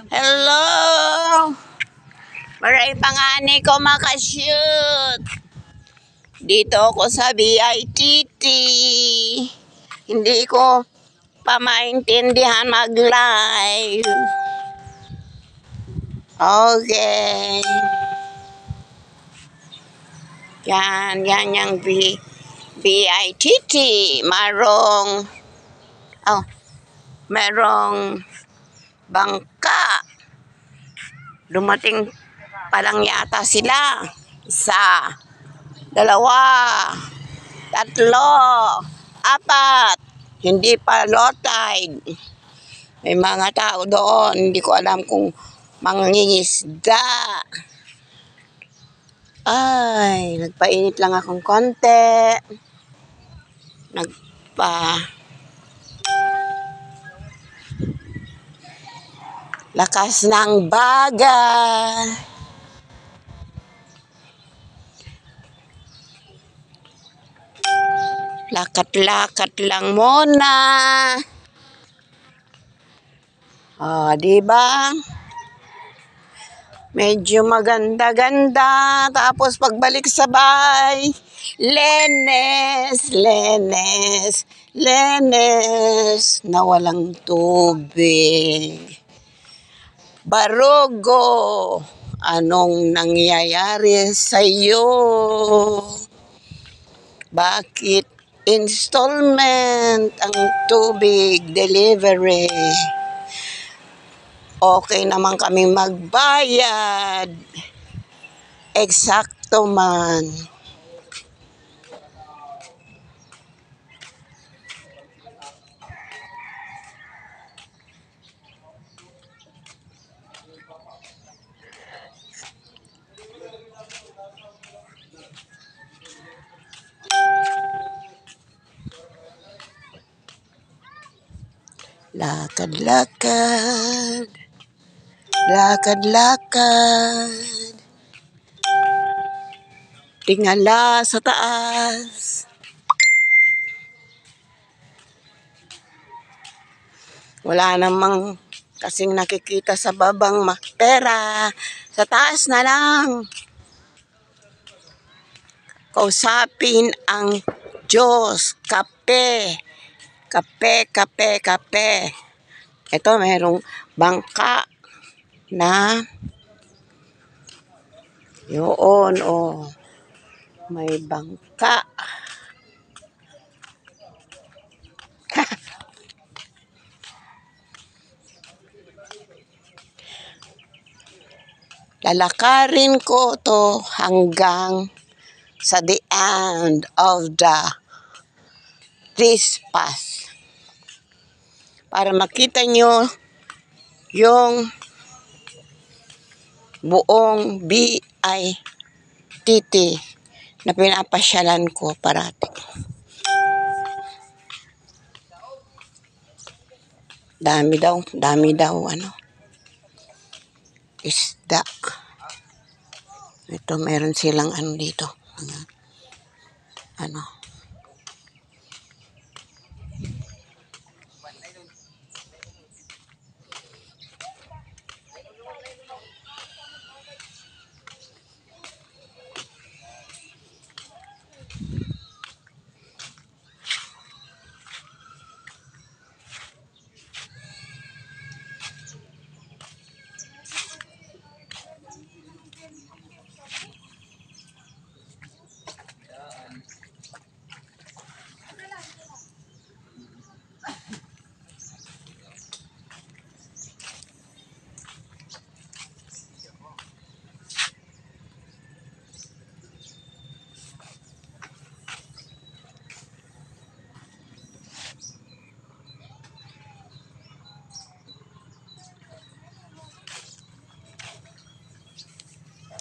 Hello! Maray pangani ko makashoot. Dito ako sa BITT. Hindi ko pa maintindihan mag-live. Okay. Yan yung BITT. Merong bangka. Dumating pa lang yata sila. Isa, dalawa, tatlo, apat. Hindi pa low tide. May mga tao doon. Hindi ko alam kung mangingisda. Ay, nagpainit lang akong konti. Lakas ng baga. Lakat-lakat lang muna. Diba? Medyo maganda-ganda. Tapos pagbalik sa bahay, lenes na walang tubig. Barugo, anong nangyayari sa'yo? Bakit installment ang tubig delivery? Okay naman kami magbayad. Eksakto man. Lakad-lakad. Lakad-lakad. Tingala sa taas. Wala namang kasing nakikita sa babang pera. Sa taas na lang. Kausapin ang Diyos. Kape. Kape, kape, kape. Ito, mayroong bangka na yun, may bangka. Lalakarin ko to hanggang sa the end of this path. Para makita nyo yung buong BITT na pinapasyalan ko parati. Dami daw isda. Ito meron silang dito.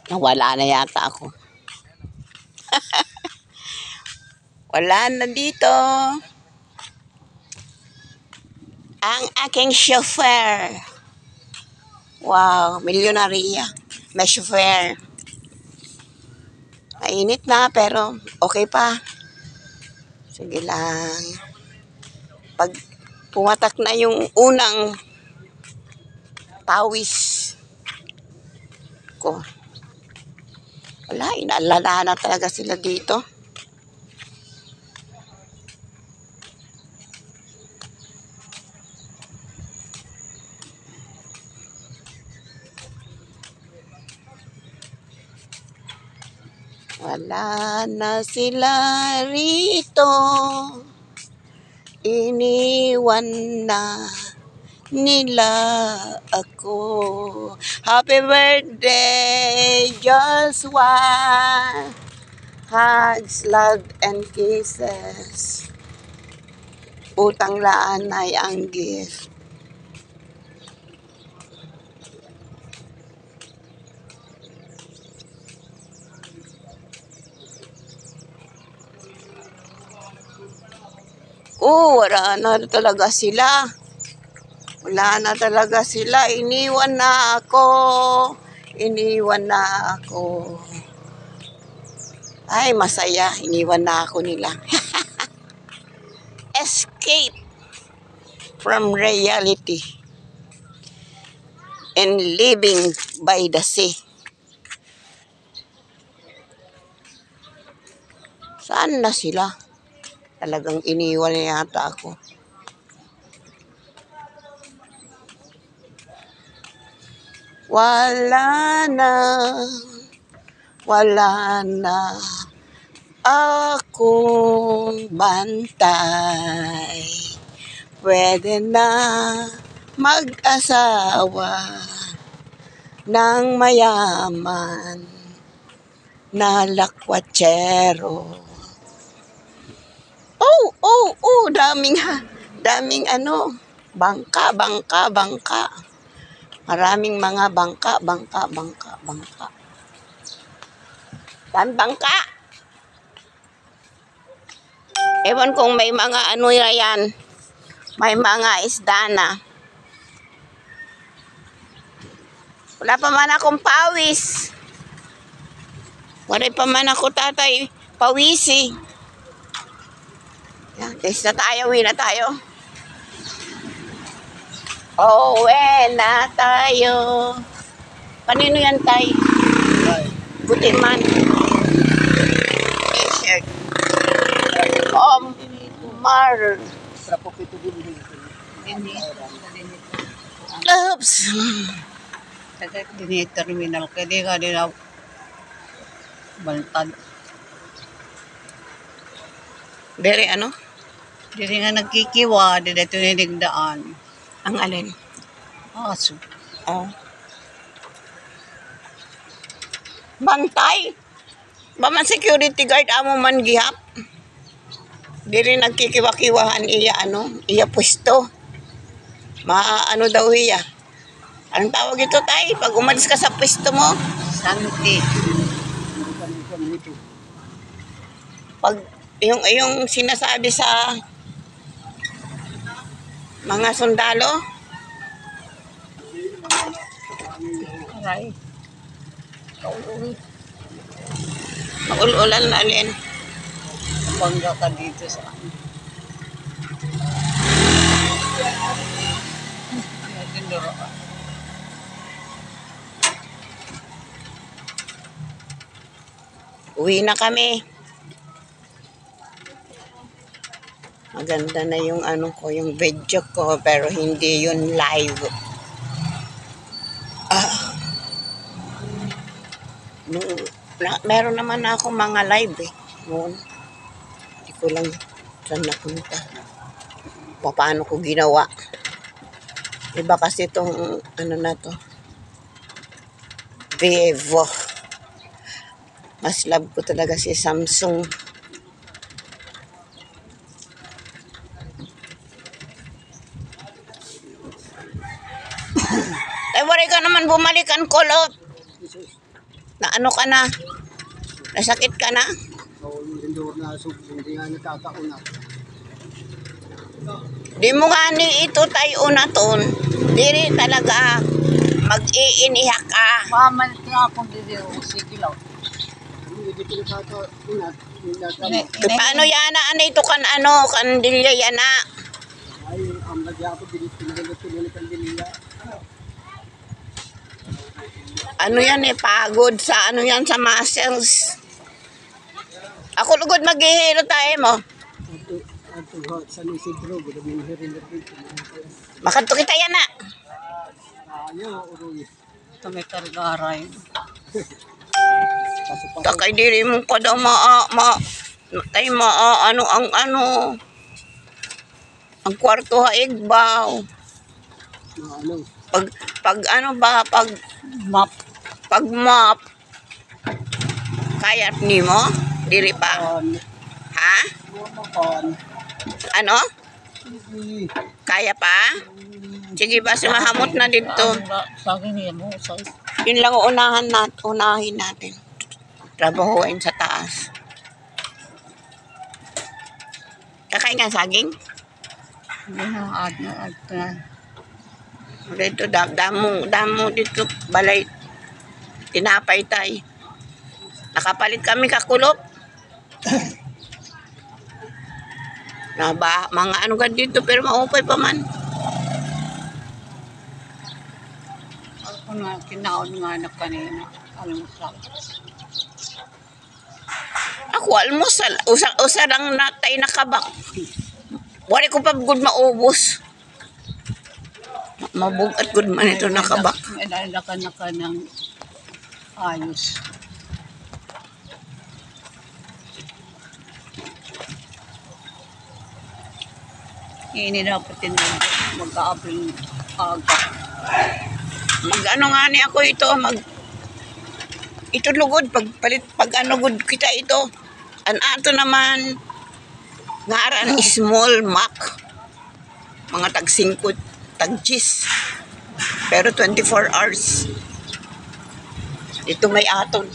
Nawala na yata ako. Wala na dito. Ang aking chauffeur. Wow, milyonarya. May chauffeur. Mainit na pero okay pa. Sige lang. Pag pumatak na yung unang pawis ko. Wala, inaalala na talaga sila dito. Wala na sila rito. Iniwan na nila ako. Happy birthday, Joshua. Hugs, love, and kisses. Utang laan ay ang gift. Wala na talaga sila. Wala na talaga sila. Iniwan na ako. Iniwan na ako. Ay, masaya. Iniwan na ako nila. Escape from reality and living by the sea. Saan na sila? Talagang iniwan na yata ako. Wala na akong bantay. Pwede na mag-asawa ng mayaman na lakwatsero. Daming bangka. Maraming mga bangka. Daming bangka. Ewan kung may mga yan. May mga isda na. Wala pa man akong pawis. Wala pa man ako, tatay, pawisi. Yan, uwi na tayo. Uwi na tayo. Kanino yan, tay? Buti man. T-shirt. Mar. Oops. Dini terminal kaya ka nila bantad. Dere Dili nga nagkikiwa, dili ito ninigdaan. Ang alin? Aso. Oh. Bantay. Ba man security guard amo man gihap. Dili nagkikiwa-kiwahan iya pwesto. Daw iya. Anong tawag ito, tay? Pag umalis ka sa pwesto mo? Santi. Pag yung sinasabi sa mga sundalo? Aray. Maul-ulan na alin. Bangga ka dito sa akin. Tindoro ka. Uwi na kami. Maganda na yung yung video ko, pero hindi yun live. Meron naman ako mga live noon. Hindi ko lang saan napunta. Paano ko ginawa. Iba kasi itong na to. Vivo. Mas love ko talaga si Samsung. Waray ka naman bumalik ang kulot. Na ka na? Nasakit ka na? Di mo nga ni ito tayo na ton. Diri talaga mag-iiniha ka. Mamalit nga akong dili. Sige lang. Paano yana? Ito kandilya yana? Ano yan eh, pagod sa ano yan, sa muscles. Ako lugod maghihilo tayo mo. Sa Isidro, gudaming hirin na rin. Makanto kita yan na. Ayaw, uroy. Ito may kargaray. Takay diri mo kada ano ang ano. Ang kwarto haig ba? Ano, Pag ano ba, Map. pag mop. Kayat ni mo? Diri pa. Ha? Ano? Kaya pa? Sige ba, sumahamot na dito. Sa akin yan mo. Yun lang unahin natin. Trabahuin sa taas. Kakain nga saging? Hindi na. Dito, damo dito, balay. Tinapay tay. Nakapalit kami kakulop. Na ba, mga ano ka dito, pero maupay pa man. Ako na, kinaon nga na kanina. Alam mo sa Ako, almusal. Usa lang natay nakabak. Wala ko pa good maubos. Mabugat good man ito nakabak. May dalakan na ka ng ayos. Hindi dapat din mag-aabring aga. Mag-ano nga ni ako ito, ito lugod, pag ano good kita ito. An ato naman, ngaran small mac. Mga tag-5, tag-10. Pero 24 hours. Ito may aton.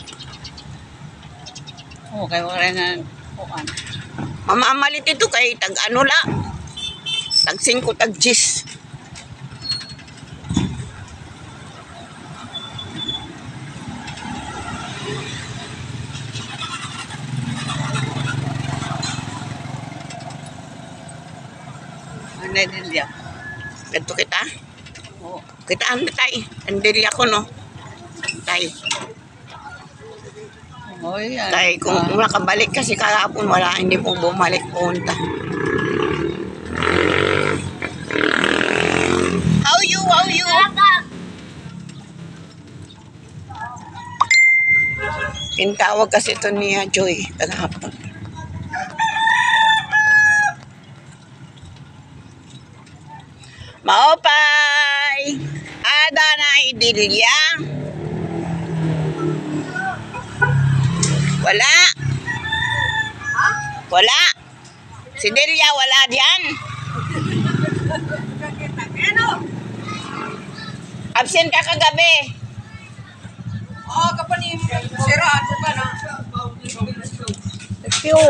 Okay, wala na kuan. Mamamalit ito kay tag-ano la. Tag-5, tag-10. Ano din diya? Ganto kita. Oo. Kitaan na tayo. Andili ako no. Tayo. Oy, ano Tayo kung ka? nakabalik kasi kahapon wala. Hindi po bumalik punta. How you? Tawag kasi ito niya Joy. Kahapon. Maopay! Ada na idilya. Wala. Wala. Si Delia wala diyan. Absent ka kagabi. Sirado ka na.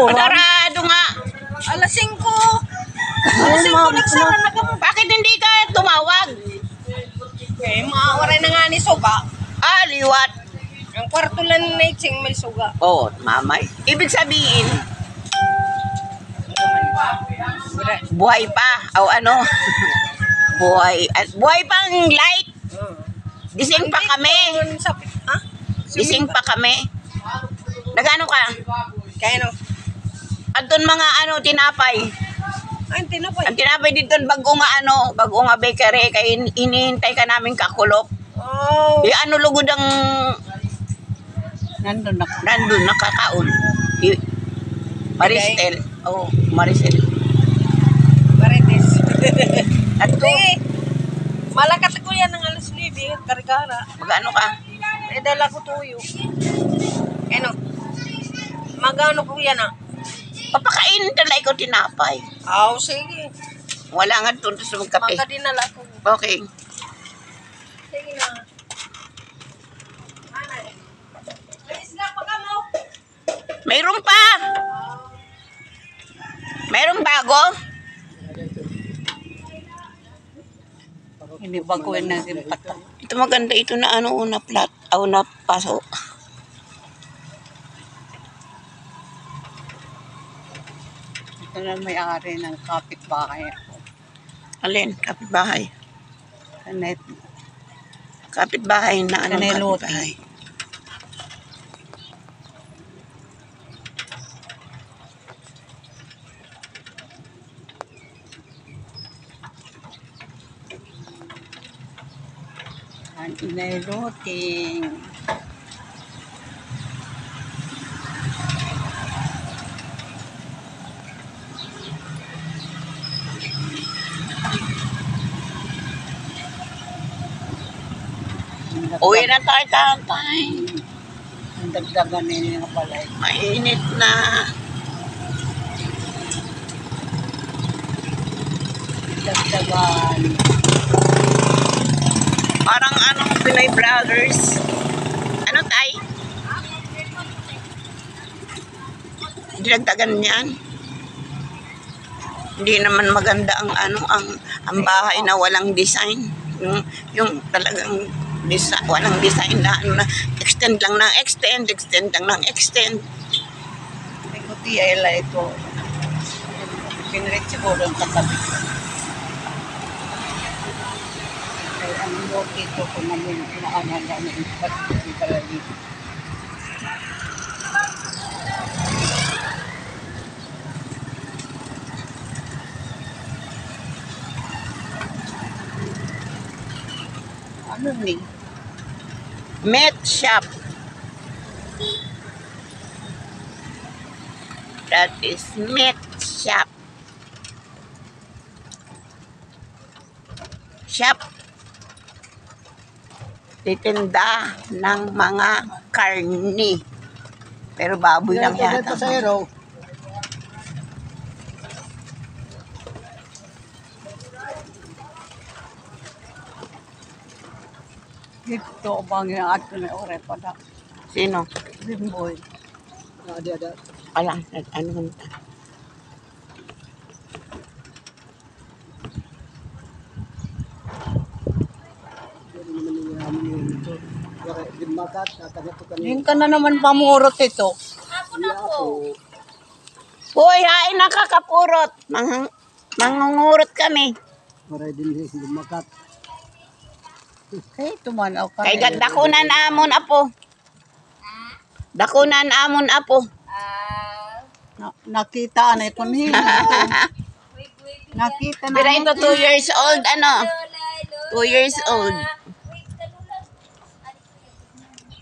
Padarado nga. Alas 5. Alas 5 nagsara na ka mo. Bakit hindi ka tumawag? Eh, maawaray na nga ni Suga. Ah, liwat. Ang kwarto lang na itsing may Suga. Oh, mamay. Ibig sabihin, buhay pa. O ano? Buhay pa ang light. Gising pa kami. Ha? Gising pa kami. Nagano ka? Kaya no? Andun mga ano, tinapay. Ay, tinapay. Ang tinapay dito, bago nga bakery, kaya inihintay ka namin kakulop. Oh. Ano lugod ang Nandun na ka. nandun, nakakaon. Maristel. Oh, Maristel. Marites. At to, Sige. Malakat ko yan ng alas 9. Karigara. magano ka? Eh, dala ko tuyo. Ano? Magano ko yan ah? Papakainin talay ko tinapay. Aw, sige. Wala nga tuntos sa magkape. Magkadinala ko. Okay. Sige na. Anay. Alis na pa ka mo. Mayroon pa. Mayroong bago. Hindi baguhin na yung patak. Ito maganda ito na ano, una plat. Na paso. Ito na may-ari ng kapitbahay ako. Alin, kapitbahay. Sa net. Kapitbahay na anong Kanelote. kapitbahay? Ang inailoting. Uwi na tayo, tatay. Ang dagdagan nila nga pala. Mainit na. Dagdagan. Parang ano, Pinoy Brothers. Ano, tay? Dinagdagan niyan. Hindi naman maganda ang ano, ang bahay na walang design. Yung talagang walang design na ano na extend lang ng extend lang ng extend. Ikuti ay la ito. Pinilit siguro ang katabi. Ay, ang lote ito kung namin inaanala na ipat yung palalik. Ano ni? Met shop. That is meat shop. Shop. Titinda ng mga karni. Pero baboy lang Kaya yata. pasahero. Dito bang yung ato na ore pa na Sino? bimboy. Ada. Alam, ano man ta? Hindi naman yung yaman yun ito. Kaya dimakat, tatagap ko kanina. Yung ka na naman pamurot ito. Iya ako. Hoy, hain na kakapurot. Mangungurot kami. Para din dimakat. Kaya ito man ako Kay dakunan amon apo. Dakunan amon apo. nakita na ito niya. Nakita na. Pero ito 2 years old, ano? 2 years old.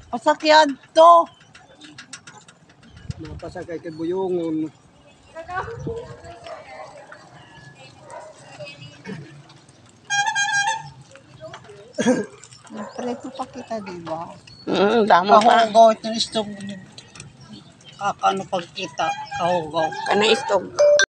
Pasakyan to. Napasakay kay Buyungon. Preto pa kita, di ba? Damo pa. Kahugaw ito nistong kakano pagkita. Kahugaw. Kana istog.